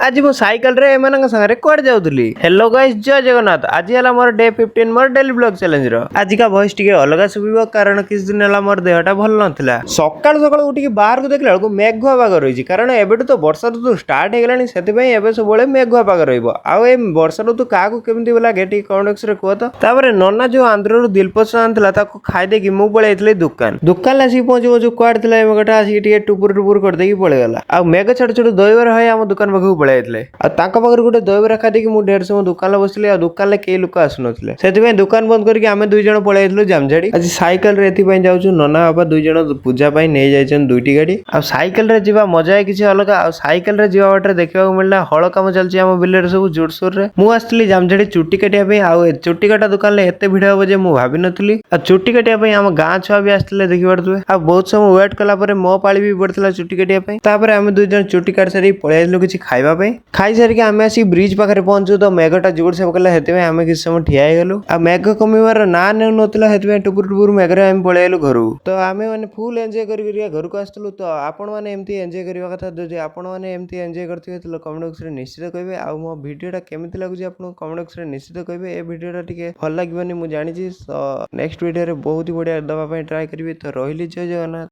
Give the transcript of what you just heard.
आज मो साइकिल रे एमान संगे कुआडे जाउथली। हेलो गाइस, जय जगन्नाथ। आज हला मोर डे 15 मोर डेली ब्लॉग चैलेंज रो। आज का वॉइस टिके अलगा सुबिबो कारण किछ दिन हला मोर देहटा भल नथिला। सकाळ सकाळ उठी बाहर को देखला को मेघुआ पाग रहिछि कारण एबेटू तो वर्षा ऋतु स्टार्ट हे गेलानी सेति पई एबे सबले मेघुआ पाग रहइबो। आ ए वर्षा ऋतु काको केमति बला गेटी कमेंट्स रे कहत। तापरे नन्ना जो आंध्र रो दिलपस आनथला ताको खाइ दे कि मु पळे आइथले दुकान लासी पहुंचो जो कुआड थिला ए मेघटा आसी टिके टुपुर टुपुर कर देकी पळे गेला। आ मेघ छड छड दइवर है हम दुकान पाखु पळे आइथले। आ ताका पाखर गोटे दइवर खा देकी मु ढेर समय दुकान ला बसले। आ दुकान ले केई लोक आसु नथिले सेति पई दुकान बंद करके आमे दुई जण पळे आइथलो जामझाड़ी। आज साइकिल रे एथि पई जाउछु नन्ना बाबा दुई जण पूजा पई नै जाइछन दुईटी गाड़ी। आ साइकिल रे जीवा मजा है किछि अलगा। आ साइकिल रे जीवा बाटे देखिबा को मिलला हळ काम चलछि हम बिले रे सब जोरसोर रे। मु आस्थिली जामझाड़ी चुट्टी काटिया पई। आ चुट्टी काटा दुकान ले एते भिड़ हो जे मु भाबी नथली। आ चुट्टी काटिया पई हम गां छुआ भी आस्थिले देखि पड़थुए। आ बहुत समय वेट कला परे मो पाळी भी पड़थला चुट्टी काटिया पई। तापरे हम दुई जण चुट्टी काट सारी पळे आइलु किछि खाइबा पई। खाइ सारी के आमे आसी ब्रिज पाखरे पहुंचु तो मेघटा जोर से पकला हेते में आमे किछ समय ठिया हे गेलु। आ मेघ कमिवार ना ने नथला हेते में टुपुर टुपुर मेघरे आमे पळे आइलु घरु। तो आमे माने फुल एन्जॉय करि करि घर को आस्तलु। तो आपण माने एम्ति एन्जॉय करिवा कथा जदि आपण माने एम्ति एन्जॉय करथिबे तो कमेंट बॉक्स रे निश्चित कहबे। आ मो वीडियोटा केमिति लागुची आपण कमेंट बॉक्स रे निश्चित कहबे। ए वीडियोटा टिके भल लागबनी मु जानि छी। तो नेक्स्ट वीडियो रे बहुत ही बढ़िया दबा पई ट्राई करबी। तो रहिली जय जगन्नाथ।